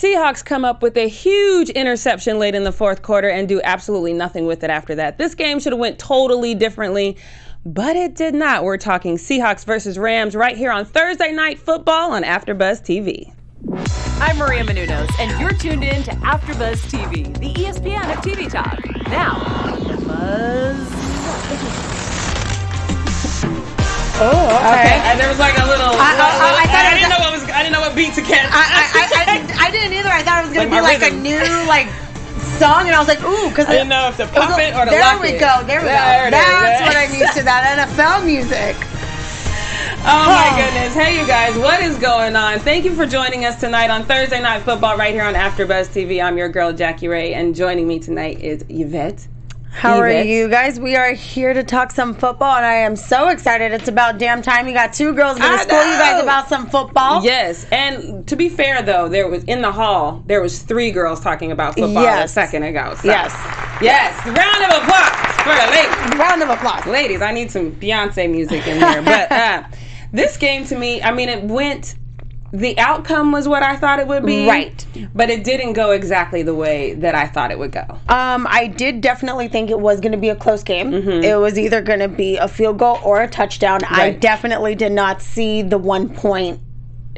Seahawks come up with a huge interception late in the fourth quarter and do absolutely nothing with it after that. This game should have went totally differently, but it did not. We're talking Seahawks versus Rams right here on Thursday Night Football on AfterBuzz TV. I'm Maria Menounos, and you're tuned in to AfterBuzz TV, the ESPN of TV talk. Now, AfterBuzz. Oh, okay. And there was like a little. I didn't know what beat to catch. I didn't either. I thought it was gonna be like rhythm. a new song, and I was like, ooh, because I didn't know if to pop it or to there lock we it. go. There we go. That's what I'm used to. That NFL music. Oh my goodness. Hey you guys, what is going on? Thank you for joining us tonight on Thursday Night Football right here on AfterBuzz TV. I'm your girl Jackie Ray, and joining me tonight is Yvette. How are you guys? We are here to talk some football, and I am so excited. It's about damn time. You got two girls going to school you guys about some football. Yes, and to be fair, though, there was in the hall, there was three girls talking about football a second ago. So. Yes. Round of applause for the ladies. Round of applause. Ladies, I need some Beyonce music in there. But this game, to me, I mean, it went... The outcome was what I thought it would be. Right. But it didn't go exactly the way that I thought it would go. I did definitely think it was going to be a close game. Mm-hmm. It was either going to be a field goal or a touchdown. Right. I definitely did not see the 1 point.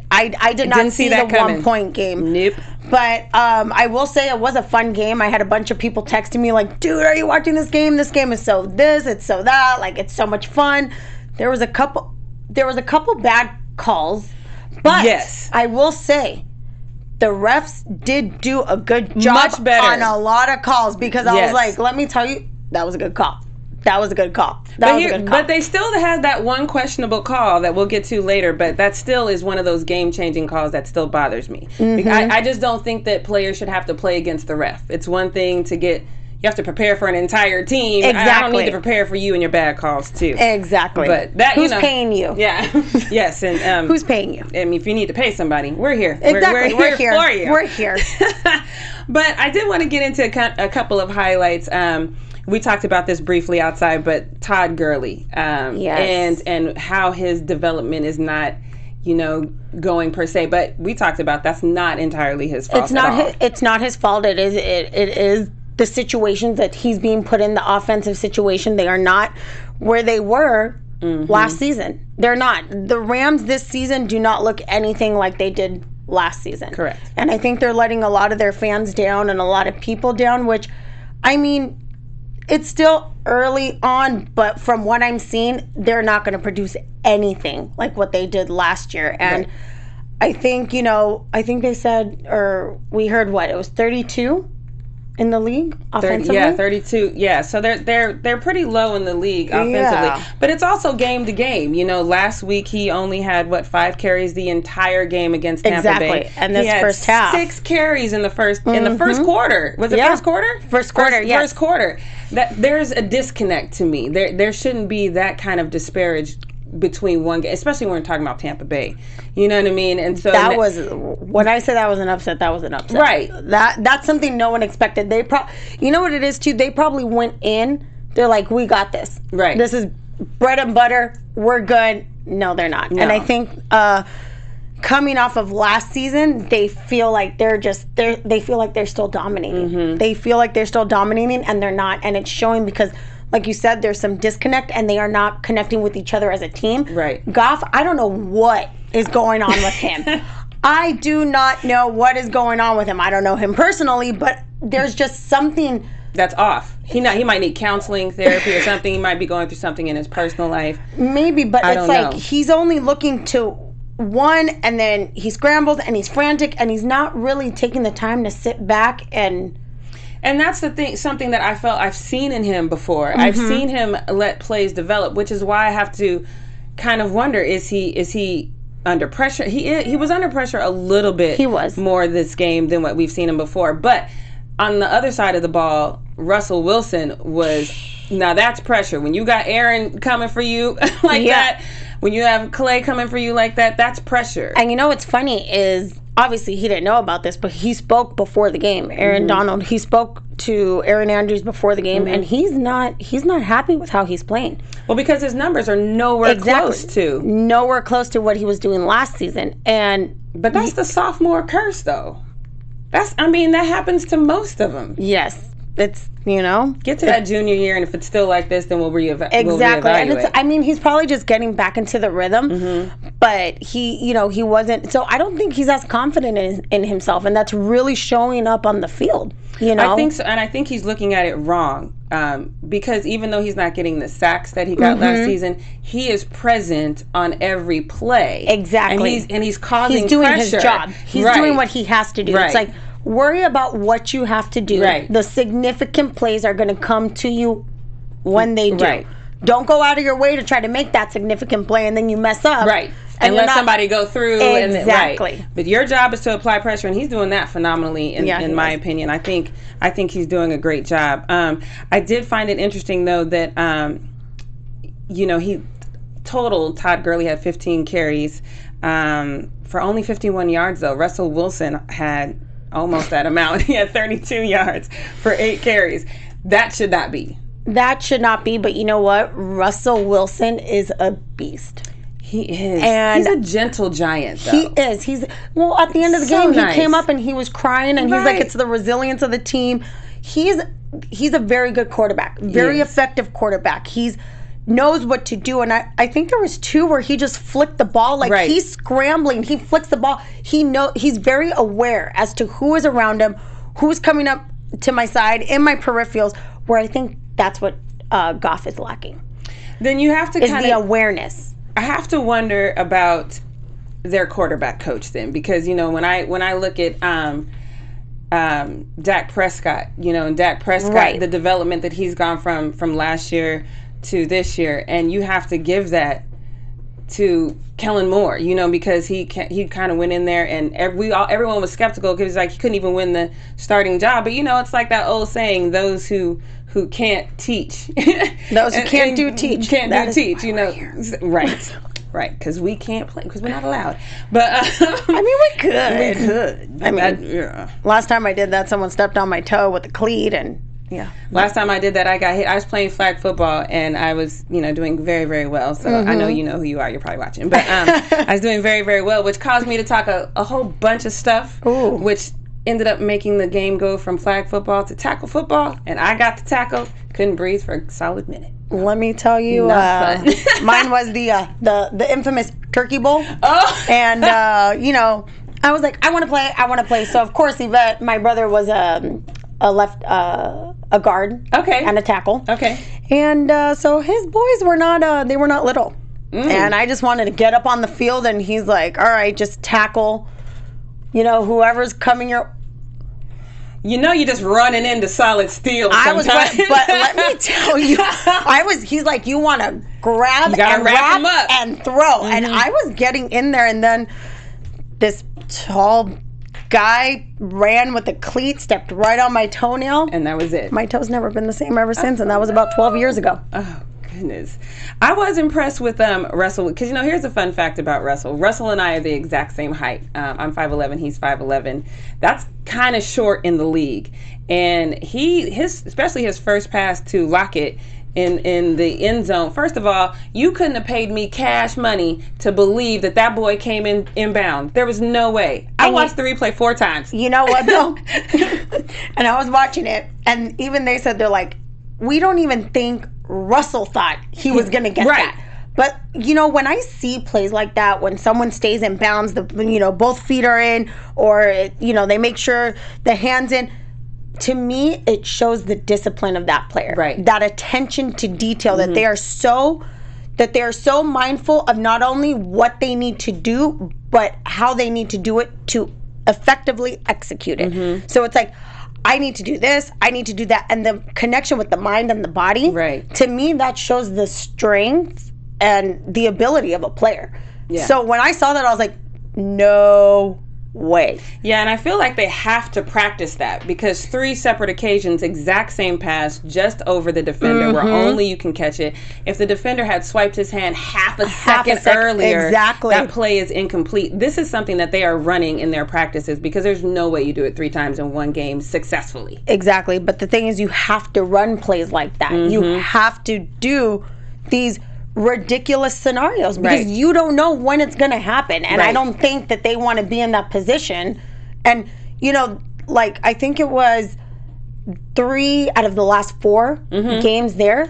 I did not see the coming. 1 point game. Nope. But I will say it was a fun game. I had a bunch of people texting me like, dude, are you watching this game? This game is so this, it's so that. Like, it's so much fun. There was a couple bad calls. But yes. I will say, the refs did do a good job Much better. On a lot of calls because I was like, let me tell you, that was a good call. That was a good call. But they still had that one questionable call that we'll get to later, but that still is one of those game-changing calls that still bothers me. Mm-hmm. I just don't think that players should have to play against the ref. It's one thing to get... You have to prepare for an entire team. Exactly. I don't need to prepare for you and your bad calls too. Exactly. But that who's paying you? Yeah. Yes. And who's paying you? I mean, if you need to pay somebody, we're here. Exactly. We're here for you. We're here. But I did want to get into a couple of highlights. We talked about this briefly outside, but Todd Gurley, yes. and how his development is not, going per se. But we talked about that's not entirely his fault. It's not his fault. It is the situations that he's being put in, the offensive situation. They are not where they were last season. They're not. The Rams this season do not look anything like they did last season. Correct. And I think they're letting a lot of their fans down and a lot of people down, which, I mean, it's still early on, but from what I'm seeing, they're not going to produce anything like what they did last year. And I think, they said, or we heard it was 32 in the league offensively? 32. Yeah, so they're pretty low in the league offensively. Yeah. But it's also game to game. Last week he only had 5 carries the entire game against Tampa Bay. And this first had half 6 carries in the first quarter. Was it first quarter? First quarter, yes. First quarter. There's a disconnect to me. There shouldn't be that kind of disparage between one game, especially when we're talking about Tampa Bay. You know what I mean? And so when I say that was an upset, that was an upset. Right. That's something no one expected. You know what it is too? They probably went in. They're like, we got this. Right. This is bread and butter. We're good. No, they're not. No. And I think coming off of last season, they feel like they feel like they're still dominating. Mm-hmm. They feel like they're still dominating, and they're not. And it's showing because, like you said, there's some disconnect, and they are not connecting with each other as a team. Right. Goff, I don't know what is going on with him. I do not know what is going on with him. I don't know him personally, but there's just something that's off. He might need counseling, therapy, or something. He might be going through something in his personal life. Maybe, but I it's don't like know. He's only looking to one, and then he scrambles and he's frantic, and he's not really taking the time to sit back and that's the thing, something that I felt I've seen in him before. I've seen him let plays develop, which is why I have to kind of wonder, is he under pressure? He was under pressure a little bit. He was more this game than what we've seen him before. But on the other side of the ball, Russell Wilson was, now that's pressure. When you got Aaron coming for you like that, when you have Clay coming for you like that, that's pressure. And what's funny is, obviously he didn't know about this, but he spoke before the game. Aaron Donald, he spoke to Aaron Andrews before the game, and he's not happy with how he's playing. Well, because his numbers are nowhere close to what he was doing last season. But that's the sophomore curse, though. That happens to most of them. Yes. It's, you know. Get to that junior year, and if it's still like this, then we'll reevaluate. Exactly. And he's probably just getting back into the rhythm, but he wasn't. So I don't think he's as confident in himself, and that's really showing up on the field, you know. I think so, and I think he's looking at it wrong, because even though he's not getting the sacks that he got last season, he is present on every play. Exactly. And he's causing He's doing pressure. his job. He's doing what he has to do. Right. It's like, worry about what you have to do. Right. The significant plays are going to come to you when they do. Right. Don't go out of your way to try to make that significant play and then you mess up. Right. And let somebody go through. Exactly. But your job is to apply pressure, and he's doing that phenomenally, in my opinion. I think he's doing a great job. I did find it interesting, though, that, Todd Gurley had 15 carries for only 51 yards, though. Russell Wilson had almost that amount. He had 32 yards for 8 carries. That should not be. But you know what? Russell Wilson is a beast. He is. And he's a gentle giant, though. He is. He's at the end of the game, he came up and he was crying, and he's like, it's the resilience of the team. He's a very good quarterback. Very effective quarterback. He's knows what to do, and I think there was 2 where he just flicked the ball, like he's scrambling, he flicks the ball. He's very aware as to who is around him, who's coming up to my side, in my peripherals, where I think that's what Goff is lacking. Then you have to the awareness. I have to wonder about their quarterback coach then, because when I look at Dak Prescott, and Dak Prescott, the development that he's gone from last year to this year, and you have to give that to Kellen Moore, because he kind of went in there, and everyone was skeptical because he couldn't even win the starting job. But it's like that old saying: those who can't teach, those who can't do teach, right? Because we can't play because we're not allowed. But we could. Last time I did that, someone stepped on my toe with a cleat, and last time I did that, I got hit. I was playing flag football, and I was, doing very, very well. So I know you know who you are. You're probably watching. But I was doing very, very well, which caused me to talk a whole bunch of stuff, which ended up making the game go from flag football to tackle football. And I got the tackle. Couldn't breathe for a solid minute. Let me tell you, mine was the infamous Turkey Bowl. Oh. And, I was like, I want to play. So, of course, Yvette, my brother was a guard, and a tackle, and so his boys were not little, and I just wanted to get up on the field, and he's like, all right, just tackle, whoever's coming your. You're just running into solid steel sometimes. But let me tell you, he's like, you want to grab and wrap him up and throw, and I was getting in there, and then this tall guy ran with the cleat, stepped right on my toenail, and that was it. My toe's never been the same ever since, and that was about 12 years ago. Oh goodness, I was impressed with Russell, because here's a fun fact about Russell. Russell and I are the exact same height. I'm 5'11", he's 5'11". That's kind of short in the league, and especially his first pass to Lockett in the end zone. First of all, you couldn't have paid me cash money to believe that boy came inbound. There was no way. I watched the replay 4 times. You know what, though? And I was watching it, and even they said, they're like, we don't even think Russell thought he was going to get that. But, when I see plays like that, when someone stays in bounds, both feet are in, or, they make sure the hand's in, to me, it shows the discipline of that player. Right. That attention to detail, that they are so mindful of not only what they need to do, but how they need to do it to effectively execute it. So it's like, I need to do this, I need to do that, and the connection with the mind and the body. Right. To me, that shows the strength and the ability of a player. Yeah. So when I saw that, I was like, no way. Yeah, and I feel like they have to practice that, because 3 separate occasions, exact same pass, just over the defender, where only you can catch it. If the defender had swiped his hand half a second earlier, that play is incomplete. This is something that they are running in their practices, because there's no way you do it 3 times in one game successfully. Exactly, but the thing is, you have to run plays like that. You have to do these ridiculous scenarios, because you don't know when it's going to happen, and I don't think that they want to be in that position. And like, I think it was 3 out of the last 4 games there,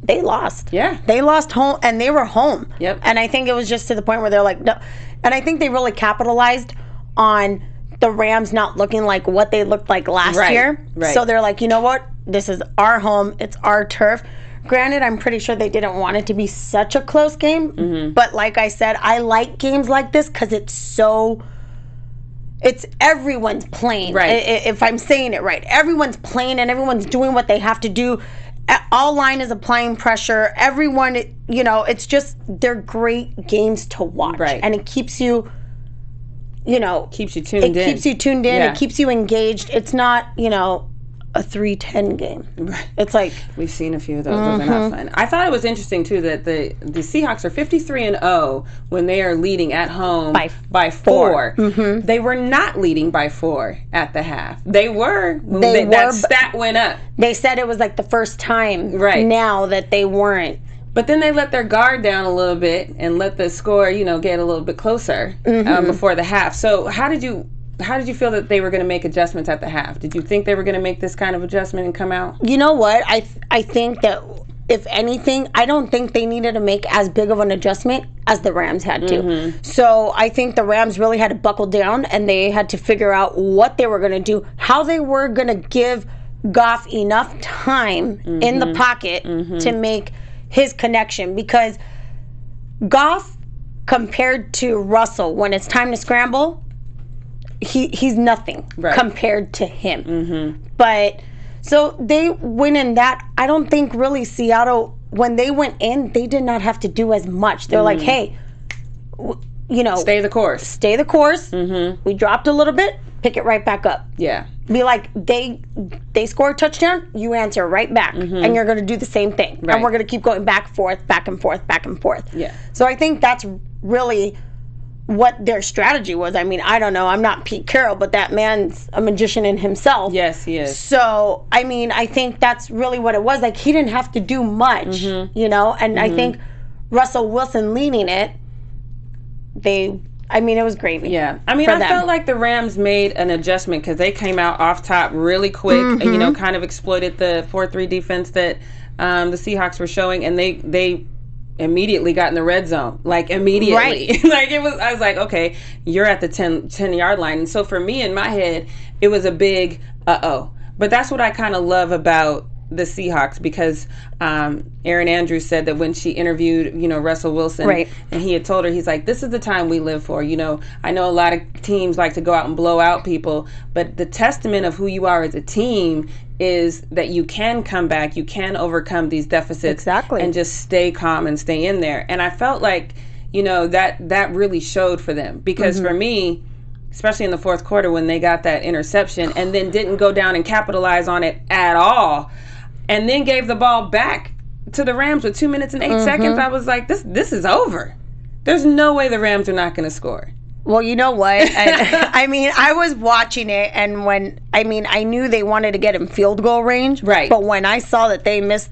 they lost. Yeah. They lost home, and they were home. Yep. And I think it was just to the point where they're like, no. And I think they really capitalized on the Rams not looking like what they looked like last year. Right. So they're like, you know what? This is our home. It's our turf. Granted, I'm pretty sure they didn't want it to be such a close game. But like I said, I like games like this because it's everyone's playing. Right. If I'm saying it right. Everyone's playing and everyone's doing what they have to do. All line is applying pressure. Everyone, it's just, they're great games to watch. Right. And it keeps you, keeps you tuned in. It keeps you tuned in. Yeah. It keeps you engaged. It's not, a 3-10 game. Right. It's like, we've seen a few of those. Those are not fun. I thought it was interesting too that the Seahawks are 53-0 when they are leading at home by 4. They were not leading by 4 at the half. They were. That stat went up. They said it was like the first time now that they weren't. But then they let their guard down a little bit and let the score, get a little bit closer before the half. So how did you feel that they were going to make adjustments at the half? Did you think they were going to make this kind of adjustment and come out? You know what? I think that, if anything, I don't think they needed to make as big of an adjustment as the Rams had to. So I think the Rams really had to buckle down, and they had to figure out what they were going to do, how they were going to give Goff enough time in the pocket to make his connection. Because Goff, compared to Russell, when it's time to scramble, he's nothing compared to him. But so they win in that. I don't think really Seattle, when they went in, they did not have to do as much. They're like, hey, stay the course. Stay the course. We dropped a little bit, pick it right back up. Yeah. Be like, they score a touchdown, you answer right back, and you're going to do the same thing. And we're going to keep going back and forth, back and forth, back and forth. Yeah. So I think that's really what their strategy was. I mean, I don't know. I'm not Pete Carroll, but that man's a magician in himself. Yes, he is. So, I mean, I think that's really what it was. Like, he didn't have to do much, and I think Russell Wilson leading it, it was gravy. Yeah. I mean, I felt like the Rams made an adjustment because they came out off top really quick and, kind of exploited the 4-3 defense that the Seahawks were showing, and they immediately got in the red zone, like immediately. Like I was like, okay, you're at the 10-yard line. And so for me, in my head, it was a big uh-oh. But that's what I kind of love about the Seahawks, because Erin Andrews said that when she interviewed, Russell Wilson, and he had told her, he's like, this is the time we live for. I know a lot of teams like to go out and blow out people, but the testament of who you are as a team is that you can come back, you can overcome these deficits, and just stay calm and stay in there. And I felt like, that really showed for them, because for me, especially in the fourth quarter when they got that interception and then didn't go down and capitalize on it at all, and then gave the ball back to the Rams with 2 minutes and 8 seconds, I was like, this is over. There's no way the Rams are not going to score. Well, you know what? I mean, I was watching it, and I knew they wanted to get in field goal range. Right. But when I saw that they missed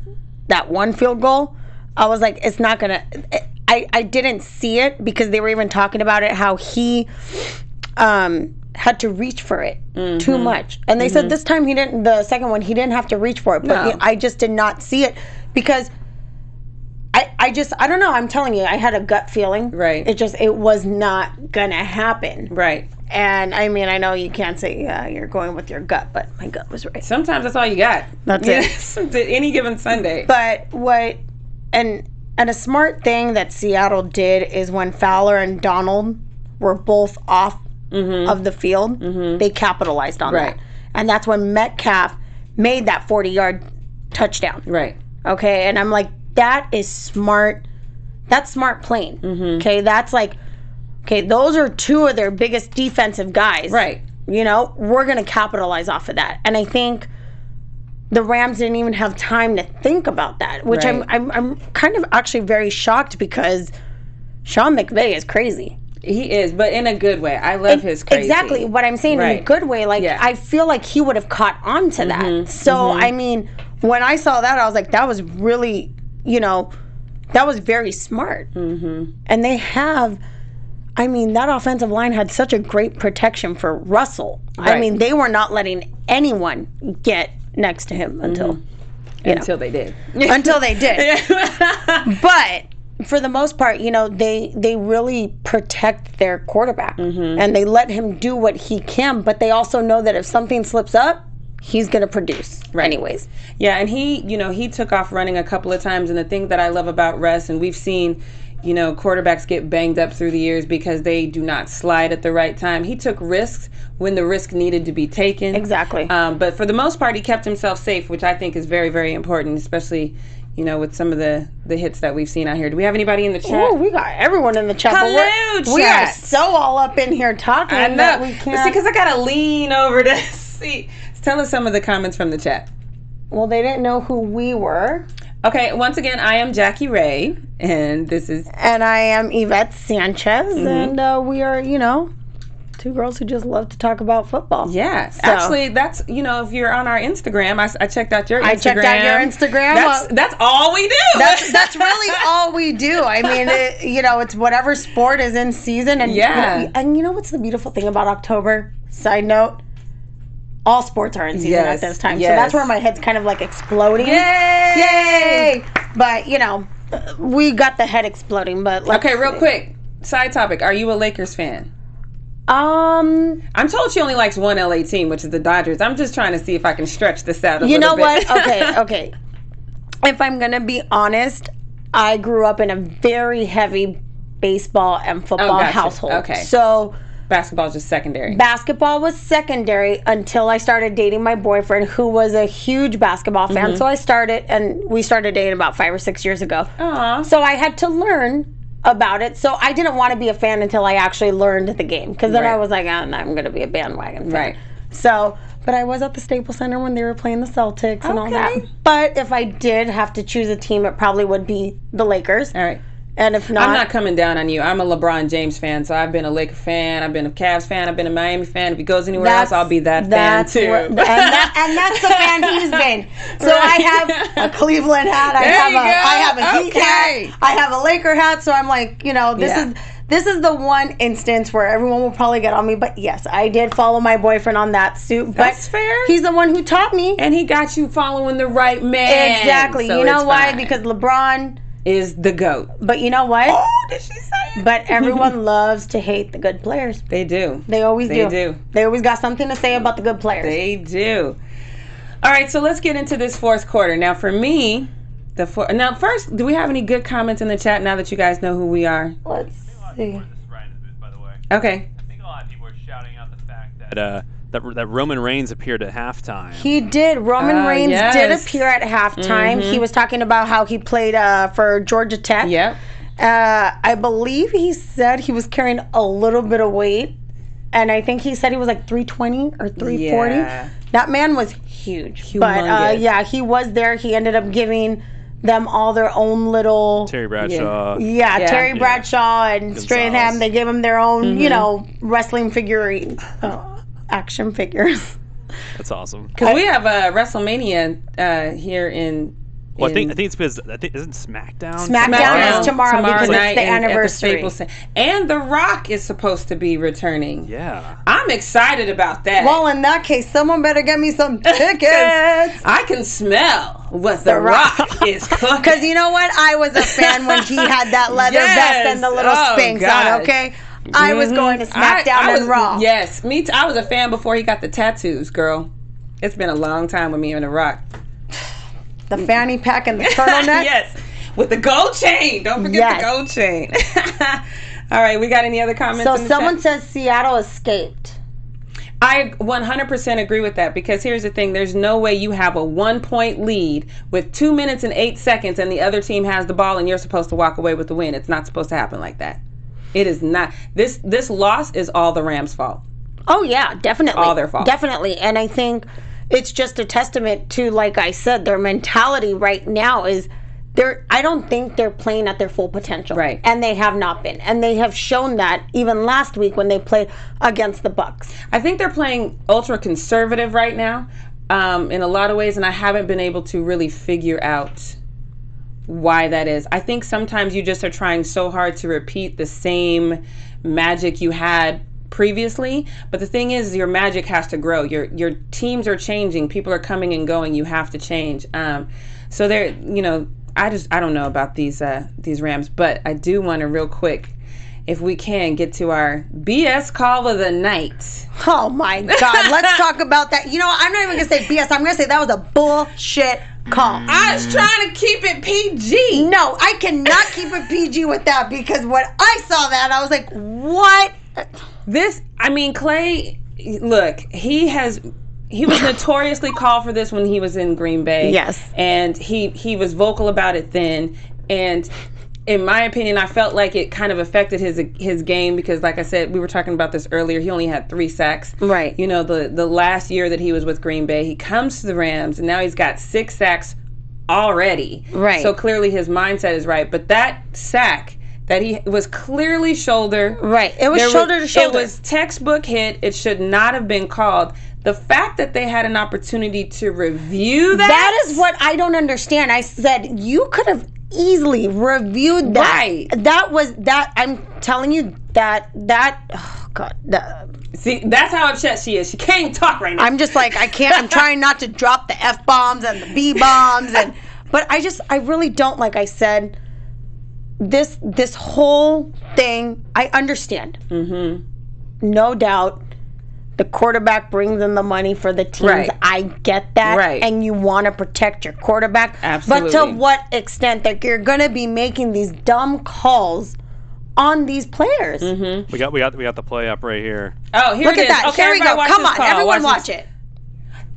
that one field goal, I was like, it's not going to... I didn't see it because they were even talking about it, how he had to reach for it too much. And they said this time the second one, he didn't have to reach for it. But I just did not see it because... I don't know. I'm telling you, I had a gut feeling. Right. It was not going to happen. Right. And I mean, I know you can't say you're going with your gut, but my gut was right. Sometimes that's all you got. That's it. Any given Sunday. But and a smart thing that Seattle did is when Fowler and Donald were both off of the field, they capitalized on that. And that's when Metcalf made that 40-yard touchdown. Right. Okay. And I'm like, that is smart. That's smart playing. Okay, that's like, those are two of their biggest defensive guys. Right. We're going to capitalize off of that. And I think the Rams didn't even have time to think about that, which I'm kind of actually very shocked, because Sean McVay is crazy. He is, but in a good way. I love his crazy. Exactly what I'm saying, in a good way. Like, I feel like he would have caught on to that. So, I mean, when I saw that, I was like, that was really... that was very smart. And they have, I mean, that offensive line had such a great protection for Russell. Right. I mean, they were not letting anyone get next to him until Until they did. until they did. But for the most part, they really protect their quarterback and they let him do what he can. But they also know that if something slips up, he's going to produce anyways. Yeah, and he took off running a couple of times. And the thing that I love about Russ, and we've seen, quarterbacks get banged up through the years because they do not slide at the right time. He took risks when the risk needed to be taken. Exactly. But for the most part, he kept himself safe, which I think is very, very important, especially, with some of the hits that we've seen out here. Do we have anybody in the chat? Oh, we got everyone in the chat. Hello, chat. We are so all up in here talking. I know. That we can't. See, because I got to lean over to see. Tell us some of the comments from the chat. Well, they didn't know who we were. Okay, once again, I am Jackie Ray, and this is... And I am Yvette Sanchez, and we are, two girls who just love to talk about football. Yeah. So, actually, that's, if you're on our Instagram, I checked out your Instagram. I checked out your Instagram. That's all we do. That's really all we do. I mean, it's whatever sport is in season. And, and what's the beautiful thing about October? Side note. All sports are in season at this time. Yes. So that's where my head's kind of like exploding. Yay! But, we got the head exploding. But okay, real quick. Side topic. Are you a Lakers fan? I'm told she only likes one LA team, which is the Dodgers. I'm just trying to see if I can stretch this out a little bit. You know what? Okay. If I'm going to be honest, I grew up in a very heavy baseball and football household. Okay. So... Basketball is just secondary. Basketball was secondary until I started dating my boyfriend, who was a huge basketball fan. So we started dating about 5 or 6 years ago. Aww. So I had to learn about it. So I didn't want to be a fan until I actually learned the game. Because then I was like, I'm going to be a bandwagon fan. Right. So, but I was at the Staples Center when they were playing the Celtics and all that. But if I did have to choose a team, it probably would be the Lakers. All right. And if not... I'm not coming down on you. I'm a LeBron James fan, so I've been a Lakers fan, I've been a Cavs fan, I've been a Miami fan. If he goes anywhere else, I'll be that fan too. And that's the fan he's been. So I have a Cleveland hat, I have a Heat hat, I have a Laker hat, so I'm like, this is the one instance where everyone will probably get on me. But yes, I did follow my boyfriend on that suit. But that's fair. He's the one who taught me. And he got you following the right man. Exactly. So you know why? Because LeBron... is the GOAT. But you know what? Oh, did she say it? But everyone loves to hate the good players. They do. They always do. They do. They always got something to say about the good players. They do. All right, so let's get into this fourth quarter. Now, for me, now first, do we have any good comments in the chat now that you guys know who we are? Let's see. Okay. I think a lot of people are shouting out the fact that that Roman Reigns appeared at halftime. He did. Roman Reigns did appear at halftime. He was talking about how he played for Georgia Tech. Yep. I believe he said he was carrying a little bit of weight. And I think he said he was like 320 or 340. Yeah. That man was huge. Humongous. But he was there. He ended up giving them all their own little... Terry Bradshaw. Yeah, Terry Bradshaw and Stratham. They gave them their own, wrestling figurine. Action figures. That's awesome. Because we have a WrestleMania here in... Well, I think it's because isn't SmackDown? SmackDown is tomorrow because night it's the anniversary. And The Rock is supposed to be returning. Yeah. I'm excited about that. Well, in that case, someone better get me some tickets. I can smell what The Rock is cooking. Because you know what? I was a fan when he had that leather vest and the little Spanx on, okay? I was going to SmackDown and Raw. Yes, me too. I was a fan before he got the tattoos, girl. It's been a long time with me and The Rock. The fanny pack and the turtleneck? Yes, with the gold chain. Don't forget the gold chain. All right, we got any other comments? So someone says Seattle escaped. I 100% agree with that because here's the thing. There's no way you have a 1-point lead with 2 minutes and 8 seconds and the other team has the ball and you're supposed to walk away with the win. It's not supposed to happen like that. It is not. This loss is all the Rams' fault. Oh, yeah, definitely. All their fault. Definitely. And I think it's just a testament to, like I said, their mentality right now is I don't think they're playing at their full potential. Right. And they have not been. And they have shown that even last week when they played against the Bucks. I think they're playing ultra conservative right now in a lot of ways, and I haven't been able to really figure out why that is. I think sometimes you just are trying so hard to repeat the same magic you had previously, but the thing is, your magic has to grow. Your teams are changing. People are coming and going. You have to change. So there, I don't know about these Rams, but I do want to real quick, if we can, get to our BS call of the night. Oh my God, let's talk about that. I'm not even gonna say BS. I'm gonna say that was a bullshit call. I was trying to keep it PG. No, I cannot keep it PG with that, because when I saw that, I was like, what? Clay, look, he was notoriously called for this when he was in Green Bay. Yes. And he was vocal about it then. And in my opinion, I felt like it kind of affected his game because, like I said, we were talking about this earlier, he only had 3 sacks. Right. The last year that he was with Green Bay, he comes to the Rams, and now he's got 6 sacks already. Right. So clearly his mindset is right. But that sack that he was clearly shoulder. Right. It was shoulder to shoulder. It was textbook hit. It should not have been called. The fact that they had an opportunity to review that. That is what I don't understand. I said, you could have easily reviewed that. Right. I'm telling you oh God. See, that's how upset she is. She can't even talk right now. I'm just like, I can't, I'm trying not to drop the F-bombs and the B-bombs. But I really don't, like I said, this whole thing, I understand. Mm-hmm. No doubt. The quarterback brings in the money for the teams. Right. I get that. Right. And you want to protect your quarterback. Absolutely. But to what extent that you're going to be making these dumb calls on these players? Mm-hmm. We got the play up right here. Oh, here Look it is. at that. Okay, Here we go. watch Come this on. call. Everyone Watch watch it.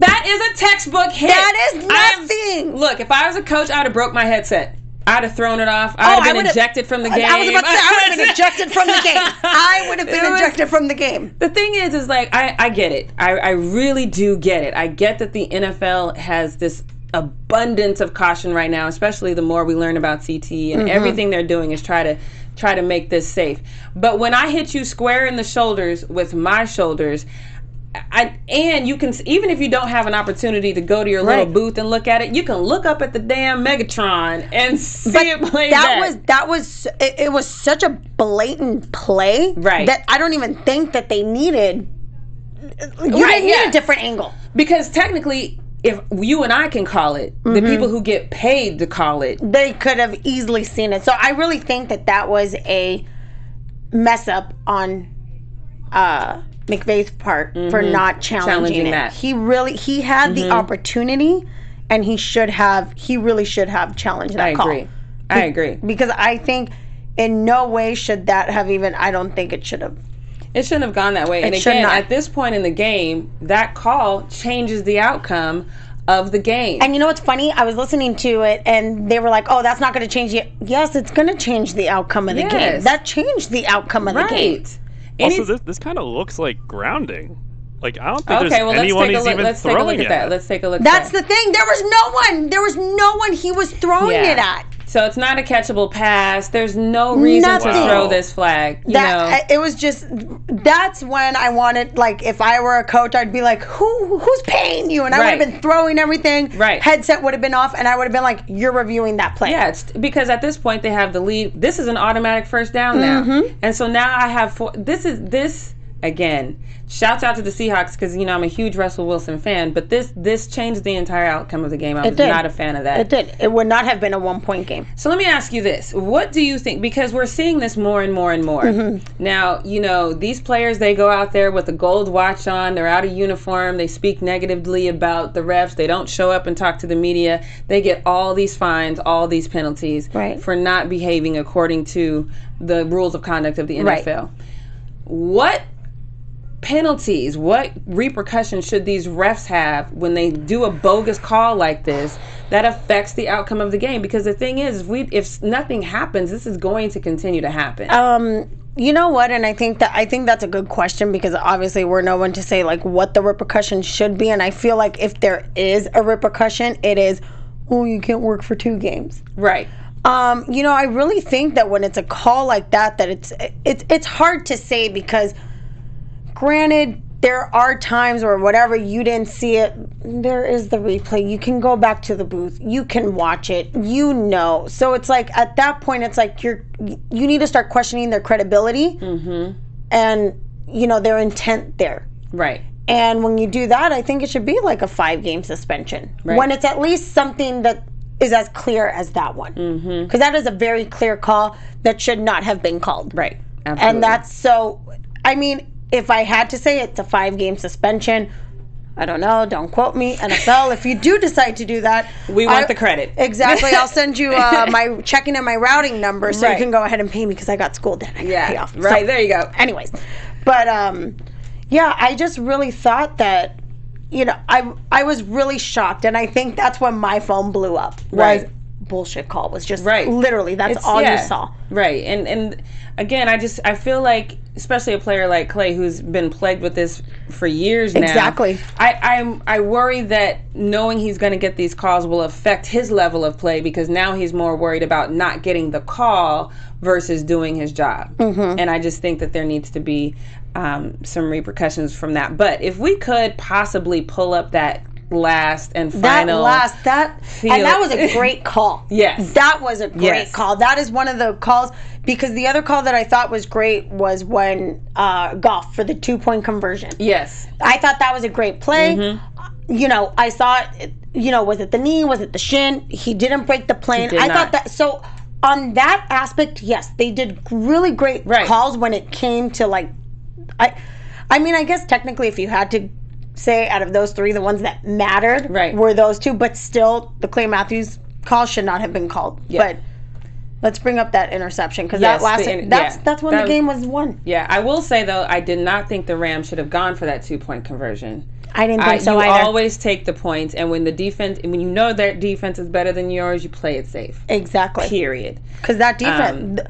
That is a textbook hit. That is nothing. Look, if I was a coach, I'd have broke my headset. I'd have thrown it off. I'd have been ejected from the game. I was about to say, I would have been ejected from the game. I would have been ejected from the game. The thing is like, I get it. I really do get it. I get that the NFL has this abundance of caution right now, especially the more we learn about CT, and everything they're doing is try to make this safe. But when I hit you square in the shoulders with my shoulders, and you can, even if you don't have an opportunity to go to your little booth and look at it, you can look up at the damn Megatron and see it played back. It was such a blatant play, right, that I don't even think that they needed. You didn't need a different angle, because technically, if you and I can call it, the people who get paid to call it, they could have easily seen it. So I really think that was a mess up on McVay's part for not challenging it. He had the opportunity, and he really should have challenged that call. I agree. Because I think in no way should that have I don't think it should have. It shouldn't have gone that way. And again, at this point in the game, that call changes the outcome of the game. And you know what's funny? I was listening to it, and they were like, "Oh, that's not going to change it." Yes, it's going to change the outcome of the game. That changed the outcome of the game. Also, this kind of looks like grounding. Like, I don't think there's anyone he's even throwing at. Let's take a look. That's the thing. There was no one he was throwing it at. So it's not a catchable pass. There's no reason to throw this flag. It was just, that's when I wanted, like, if I were a coach, I'd be like, who's paying you? And I would have been throwing everything. Right. Headset would have been off, and I would have been like, you're reviewing that play. Yeah, it's because at this point they have the lead. This is an automatic first down now. And so now I have this again. Shouts out to the Seahawks, because I'm a huge Russell Wilson fan, but this changed the entire outcome of the game. I was not a fan of that. It did. It would not have been a 1-point game. So let me ask you this. What do you think? Because we're seeing this more and more and more. Now, these players, they go out there with a gold watch on. They're out of uniform. They speak negatively about the refs. They don't show up and talk to the media. They get all these fines, all these penalties for not behaving according to the rules of conduct of the NFL. What penalties, what repercussions should these refs have when they do a bogus call like this that affects the outcome of the game? Because the thing is, if nothing happens, this is going to continue to happen. You know what? And I think that's a good question, because obviously we're no one to say like what the repercussions should be. And I feel like if there is a repercussion, it is, you can't work for 2 games. Right. I really think that when it's a call like that it's hard to say, because granted, there are times where whatever you didn't see it, there is the replay. You can go back to the booth. You can watch it. So it's like at that point, it's like you need to start questioning their credibility and their intent there. Right. And when you do that, I think it should be like a 5-game suspension when it's at least something that is as clear as that one, because that is a very clear call that should not have been called. Right. Absolutely. And that's so. I mean, if I had to say it's a 5-game suspension, I don't know. Don't quote me, NFL. If you do decide to do that, we want the credit. Exactly. I'll send you my checking and my routing number so you can go ahead and pay me because I got schooled and I got pay off. Right. So, there you go. Anyways, but I just really thought that, I was really shocked, and I think that's when my phone blew up. Was bullshit call was just literally that's all you saw. Right. And again, I feel like, especially a player like Clay who's been plagued with this for years now. Exactly. I worry that knowing he's going to get these calls will affect his level of play, because now he's more worried about not getting the call versus doing his job. And I just think that there needs to be some repercussions from that. But if we could possibly pull up that last and final, and that was a great call. Yes, that was a great call. That is one of the calls, because the other call that I thought was great was when Goff for the 2-point conversion. Yes, I thought that was a great play. I saw it. Was it the knee? Was it the shin? He didn't break the plane. I thought that. So on that aspect, yes, they did really great calls when it came to like. I mean, I guess technically, if you had to say out of those 3, the ones that mattered were those 2, but still the Clay Matthews call should not have been called. But let's bring up that interception, because that lasted. That's when the game was won. Yeah, I will say though, I did not think the Rams should have gone for that 2-point conversion. I didn't think so you either. Always take the points, and when when you know their defense is better than yours, you play it safe. Exactly. Period. Because that defense,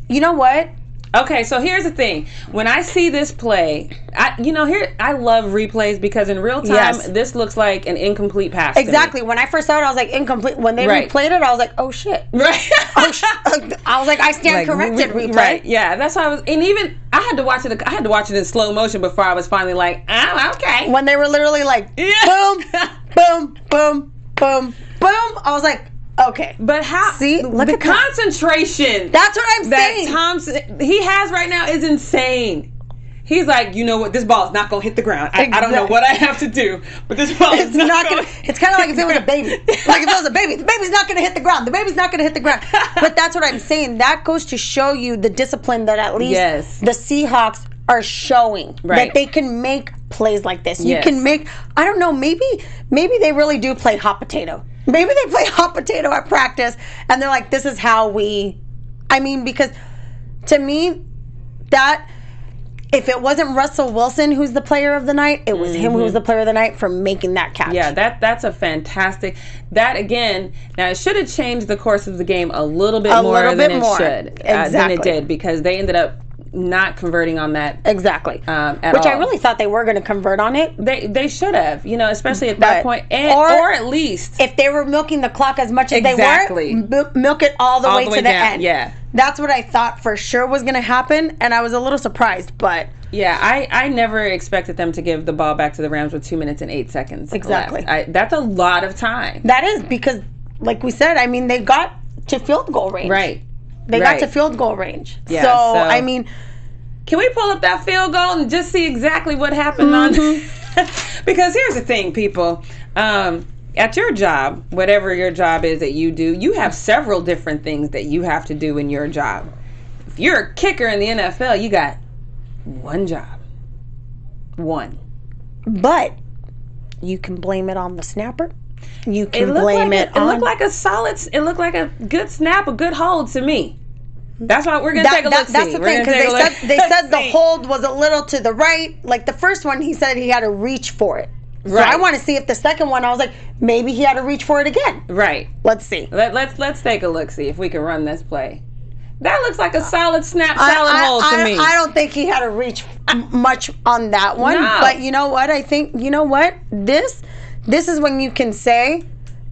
you know what? Okay, so here's the thing. When I see this play, I love replays, because in real time, this looks like an incomplete pass. Exactly. When I first saw it, I was like, incomplete. When they replayed it, I was like, oh shit. Right. I was like, I stand corrected. Replay. Right. Yeah. That's why I was, and even I had to watch it in slow motion before I was finally like, oh, okay. When they were literally like, boom, boom, boom, boom, boom. I was like, okay, but how? See, look at the concentration. That's what I'm saying. That Thompson he has right now is insane. He's like, you know what? This ball is not going to hit the ground. I don't know what I have to do, but this ball is not going to. It's kind of like if it was a baby. Like if it was a baby, the baby's not going to hit the ground. The baby's not going to hit the ground. But that's what I'm saying. That goes to show you the discipline that at least the Seahawks are showing, that they can make plays like this. You can make. I don't know. Maybe they really do play hot potato. Maybe they play hot potato at practice, and they're like, this is how we... I mean, because to me, that... If it wasn't Russell Wilson who's the player of the night, it was him who was the player of the night for making that catch. Yeah, that's a fantastic... That, again, now it should have changed the course of the game a little bit more than it should. Than it did, because they ended up not converting on that exactly at which all. I really thought they were going to convert on it. They should have, especially at that point, or at least if they were milking the clock as much as they were, milk it all the way to the end. Yeah, that's what I thought for sure was going to happen, and I was a little surprised. But yeah, I never expected them to give the ball back to the Rams with 2 minutes and 8 seconds exactly left. That's a lot of time. That is, because like we said, I mean, they got to field goal range. They got to field goal range. Yeah, so I mean, can we pull up that field goal and just see exactly what happened on? Because here's the thing, people. At your job, whatever your job is that you do, you have several different things that you have to do in your job. If you're a kicker in the NFL, you got one job. One. But you can blame it on the snapper. You can blame it on... It looked like a solid... It looked like a good snap, a good hold to me. That's why we're going to take a look. That's the thing, because they said the hold was a little to the right. Like the first one, he said he had to reach for it. So I want to see if the second one, I was like, maybe he had to reach for it again. Right. Let's see. Let's take a look, see if we can run this play. That looks like a solid snap, solid hold to me. I don't think he had to reach much on that one. No. But you know what? I think, This is when you can say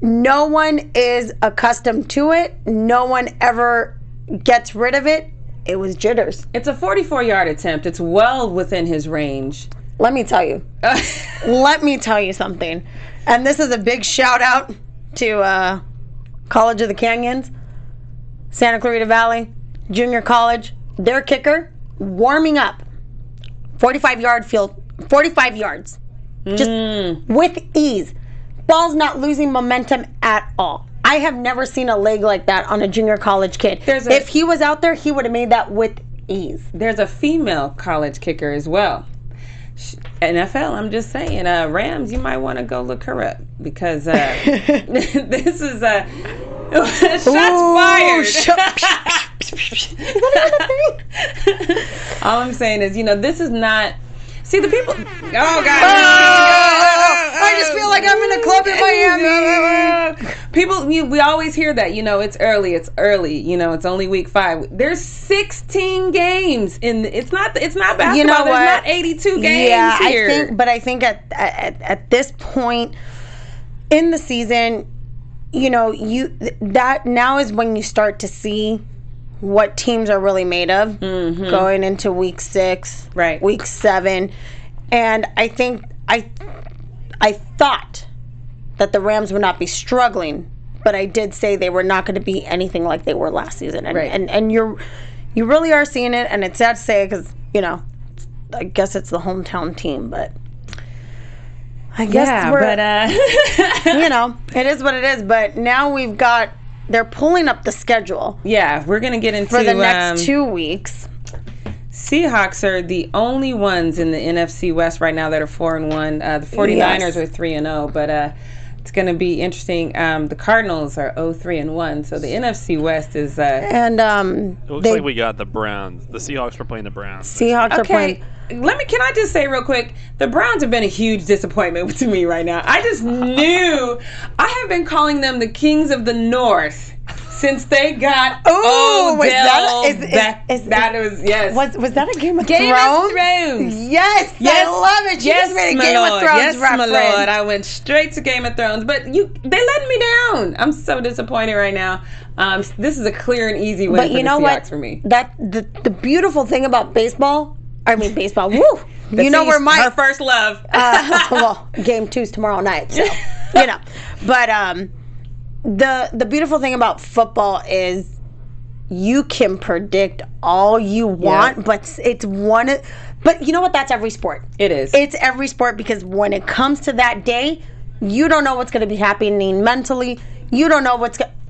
no one is accustomed to it. No one ever gets rid of it. It was jitters. It's a 44-yard attempt. It's well within his range. let me tell you. Let me tell you something. And this is a big shout out to College of the Canyons, Santa Clarita Valley, junior college. Their kicker, warming up, 45-yard field, 45 yards. Just with ease. Ball's not losing momentum at all. I have never seen a leg like that on a junior college kid. If he was out there, he would have made that with ease. There's a female college kicker as well. NFL, I'm just saying. Rams, you might want to go look her up because this is shots fired. All I'm saying is, this is not. See, the people. Oh, God. I just feel like I'm in a club in Miami. People, we always hear that, it's early. It's only week 5. There's 16 games it's not basketball. There's not 82 games here. I think at this point in the season, that now is when you start to see what teams are really made of going into week 6, right? Week 7, and I think I thought that the Rams would not be struggling, but I did say they were not going to be anything like they were last season, and right. and you really are seeing it, and it's sad to say because I guess it's the hometown team, but I guess it is what it is. But now they're pulling up the schedule. Yeah, we're going to get into for the next 2 weeks. Seahawks are the only ones in the NFC West right now that are 4-1. The 49ers are 3-0, but it's going to be interesting. The Cardinals are 0-3-1, so the NFC West is. And it looks like we got the Browns. The Seahawks are playing the Browns. Seahawks are playing. Can I just say real quick, the Browns have been a huge disappointment to me right now. I just knew. I have been calling them the Kings of the North since they got Odell back. Was that a Game of Thrones? Game of Thrones. Yes, I love it. She just made a Game of Thrones reference. Yes, my Lord. I went straight to Game of Thrones, but they letting me down. I'm so disappointed right now. This is a clear and easy win for the Seahawks for me. The beautiful thing about baseball. Woo! Where her first love. Well, game 2's tomorrow night, so But the beautiful thing about football is you can predict all you want, but it's one. But you know what? That's every sport. It is. It's every sport because when it comes to that day, you don't know what's going to be happening mentally. You don't know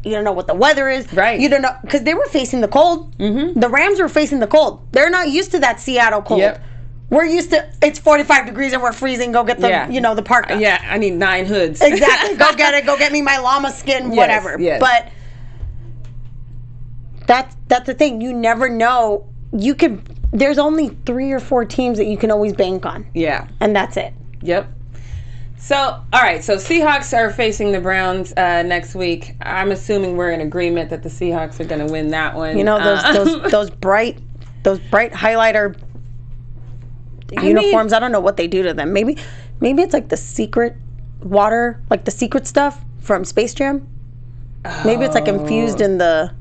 you don't know what the weather is. Right. You don't know because they were facing the cold. Mm-hmm. The Rams were facing the cold. They're not used to that Seattle cold. Yep. We're used to it's 45 degrees and we're freezing. Go get the the parka. Yeah, I need 9 hoods. Exactly. Go get it. Go get me my llama skin. Whatever. Yes. But that's the thing. You never know. There's only 3 or 4 teams that you can always bank on. Yeah. And that's it. Yep. So, all right. So Seahawks are facing the Browns next week. I'm assuming we're in agreement that the Seahawks are going to win that one. Those bright highlighter uniforms. I don't know what they do to them. Maybe it's like the secret water, like the secret stuff from Space Jam. Maybe it's like infused in the.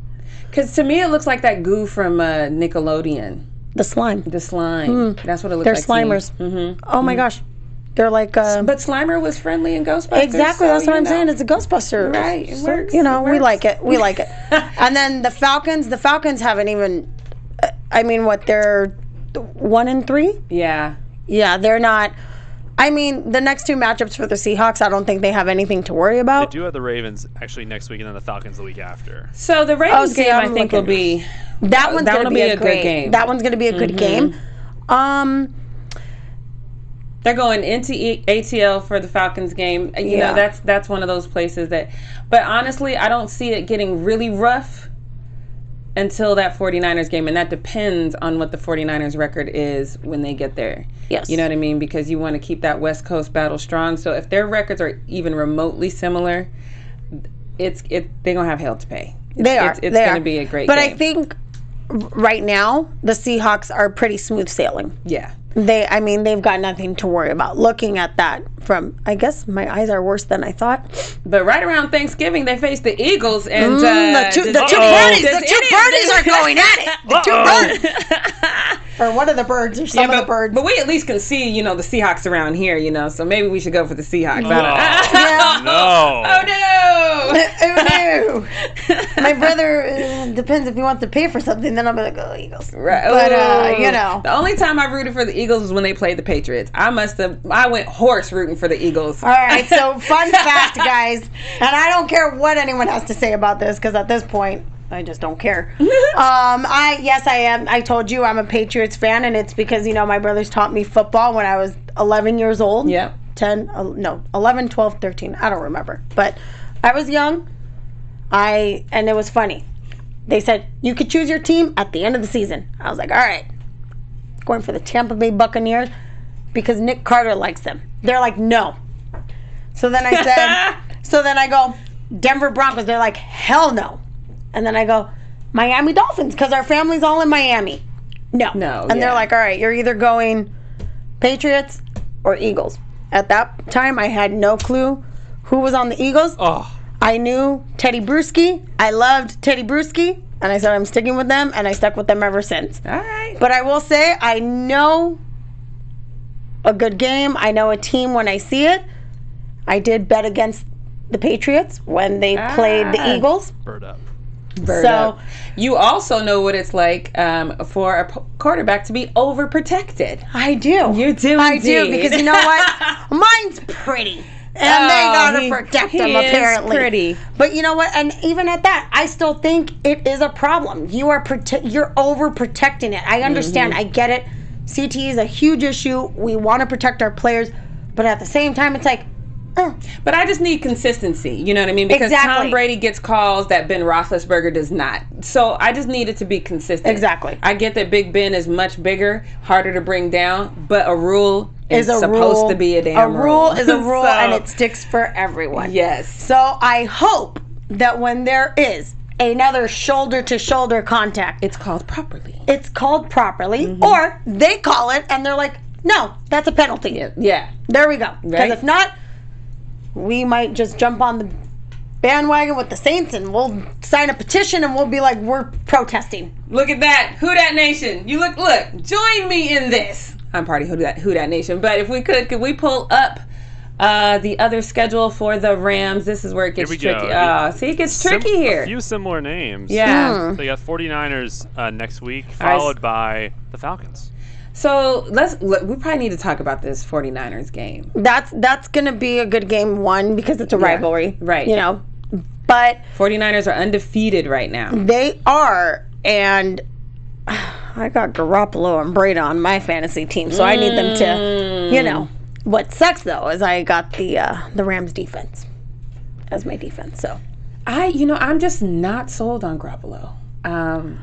Because to me, it looks like that goo from Nickelodeon. The slime. That's what it looks like. They're slimers. Mm-hmm. Oh my gosh. They're like. But Slimer was friendly in Ghostbusters. Exactly, that's what I'm saying. It's a Ghostbuster. Right, it works. We like it. We like it. And then the Falcons haven't even. They're 1-3? Yeah. Yeah, they're not. The next 2 matchups for the Seahawks, I don't think they have anything to worry about. They do have the Ravens actually next week and then the Falcons the week after. So the Ravens game, I think, will be. That one's going to be a good game. That one's going to be a good game. They're going into ATL for the Falcons game. That's one of those places that. But honestly, I don't see it getting really rough until that 49ers game, and that depends on what the 49ers record is when they get there. Yes. You know what I mean? Because you want to keep that West Coast battle strong. So if their records are even remotely similar, they're going to have hell to pay. It's going to be a great game. But I think right now, the Seahawks are pretty smooth sailing. Yeah. They've got nothing to worry about. Looking at that from, I guess my eyes are worse than I thought. But right around Thanksgiving, they face the Eagles, and the two birdies are going at it. The two birdies. Or one of the birds, or some of the birds. But we at least can see, the Seahawks around here, so maybe we should go for the Seahawks. No. Oh, no. My brother, depends if he wants to pay for something, then I'll be like, oh, Eagles. Right. But, The only time I rooted for the Eagles was when they played the Patriots. I went horse rooting for the Eagles. All right, so fun fact, guys. And I don't care what anyone has to say about this, because at this point, I just don't care. Yes, I am. I told you I'm a Patriots fan, and it's because, my brothers taught me football when I was 11 years old. Yep. 11, 12, 13. I don't remember. But I was young. And it was funny. They said, you could choose your team at the end of the season. I was like, all right. Going for the Tampa Bay Buccaneers because Nick Carter likes them. They're like, no. So then I said, I go, Denver Broncos. They're like, hell no. And then I go, Miami Dolphins, because our family's all in Miami. No. And they're like, all right, you're either going Patriots or Eagles. At that time, I had no clue who was on the Eagles. Oh. I knew Teddy Bruschi. I loved Teddy Bruschi. And I said, I'm sticking with them, and I stuck with them ever since. All right. But I will say, I know a good game. I know a team when I see it. I did bet against the Patriots when they played the Eagles. Bird up. So you also know what it's like for a quarterback to be overprotected. I do. You do. I do, because you know what? Mine's pretty. And they gotta protect him, apparently. Pretty. But you know what? And even at that, I still think it is a problem. You're overprotecting it. I understand. I get it. CT is a huge issue. We want to protect our players, but at the same time, it's like, But I just need consistency, you know what I mean? Because Tom Brady gets calls that Ben Roethlisberger does not. So I just need it to be consistent. Exactly. I get that Big Ben is much bigger, harder to bring down, but a rule is supposed to be a damn rule. A rule is a rule, and it sticks for everyone. Yes. So I hope that when there is another shoulder-to-shoulder contact, it's called properly. Or they call it, and they're like, no, that's a penalty. Yeah. There we go. Because Right? if not, we might just jump on the bandwagon with the Saints, and we'll sign a petition, and we'll be like, we're protesting. Look at that. Who Dat Nation. You look, join me in this. I'm part of Who Dat Nation. But if we could we pull up the other schedule for the Rams? This is where it gets tricky. See, it gets tricky here. A few similar names. Yeah. So you got 49ers next week, followed by the Falcons. So we probably need to talk about this 49ers game. That's going to be a good game, one, because it's a rivalry. Right. But 49ers are undefeated right now. They are, and I got Garoppolo and Brady on my fantasy team, so I need them to, What sucks, though, is I got the Rams defense as my defense, so. I'm just not sold on Garoppolo. I'm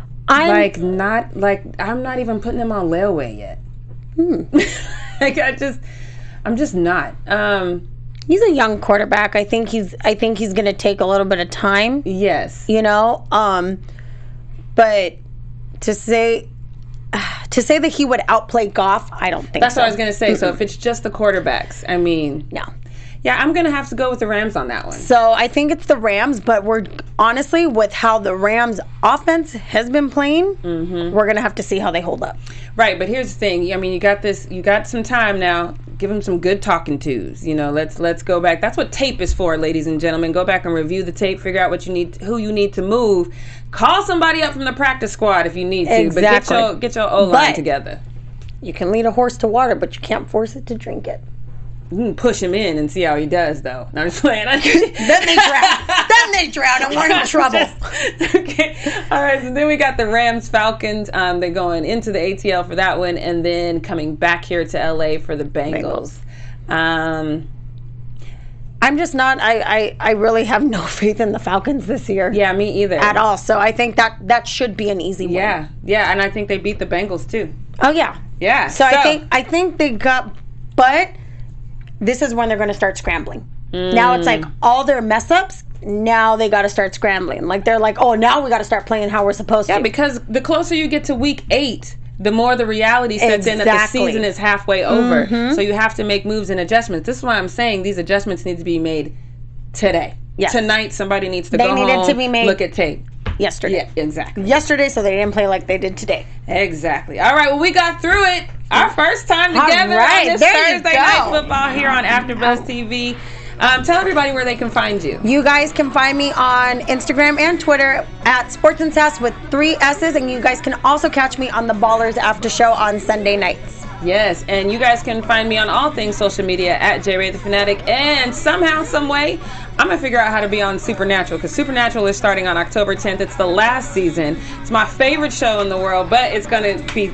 not even putting him on layaway yet. I'm just not. He's a young quarterback. I think he's going to take a little bit of time. Yes. But to say that he would outplay Goff, I don't think That's so. what I was going to say. So if it's just the quarterbacks, no. Yeah, I'm going to have to go with the Rams on that one. So I think it's the Rams, but we're honestly, with how the Rams offense has been playing, we're going to have to see how they hold up. Right, but here's the thing. You got some time now. Give them some good talking tos. Let's go back. That's what tape is for, ladies and gentlemen. Go back and review the tape, figure out who you need to move. Call somebody up from the practice squad if you need to. Exactly. But get your O-line together. You can lead a horse to water, but you can't force it to drink it. You can push him in and see how he does, though. No, I'm just playing. Then they drown, and we're in trouble. Okay. All right, so then we got the Rams-Falcons. They're going into the ATL for that one, and then coming back here to LA for the Bengals. I'm just not, I really have no faith in the Falcons this year. Yeah, me either. At all. So I think that should be an easy win. Yeah, and I think they beat the Bengals, too. Oh, yeah. Yeah. So I think they got, but this is when they're going to start scrambling. Now it's like all their mess ups, now they got to start scrambling. Like they're like, oh, now we got to start playing how we're supposed to. Yeah, because the closer you get to week 8, the more the reality sets in that the season is halfway over. So you have to make moves and adjustments. This is why I'm saying these adjustments need to be made today. Yes. Tonight, somebody needs to go home, to be made. Look at tape. yesterday. Yeah, exactly. Yesterday, so they didn't play like they did today. Exactly. All right, well, we got through it. Our first time together on this Thursday Night Football here on AfterBuzz TV. Tell everybody where they can find you. You guys can find me on Instagram and Twitter at Sports and Sass with 3 S's, and you guys can also catch me on the Ballers After Show on Sunday nights. Yes, and you guys can find me on all things social media at JRayTheFanatic, and somehow, some way, I'm going to figure out how to be on Supernatural, because Supernatural is starting on October 10th. It's the last season. It's my favorite show in the world, but it's going to be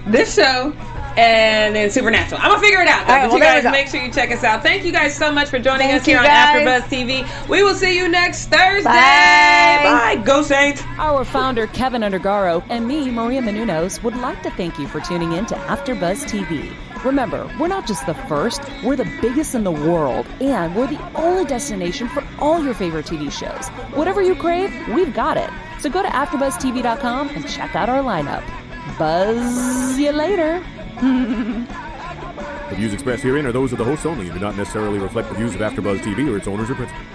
this show and then Supernatural. I'm going to figure it out. But you guys make sure you check us out. Thank you guys so much for joining us here on AfterBuzz TV. We will see you next Thursday. Bye. Go Saints. Our founder, Keven Undergaro, and me, Maria Menounos, would like to thank you for tuning in to AfterBuzz TV. Remember, we're not just the first, we're the biggest in the world, and we're the only destination for all your favorite TV shows. Whatever you crave, we've got it. So go to AfterBuzzTV.com and check out our lineup. Buzz you later. The views expressed herein are those of the hosts only and do not necessarily reflect the views of AfterBuzz TV or its owners or principals.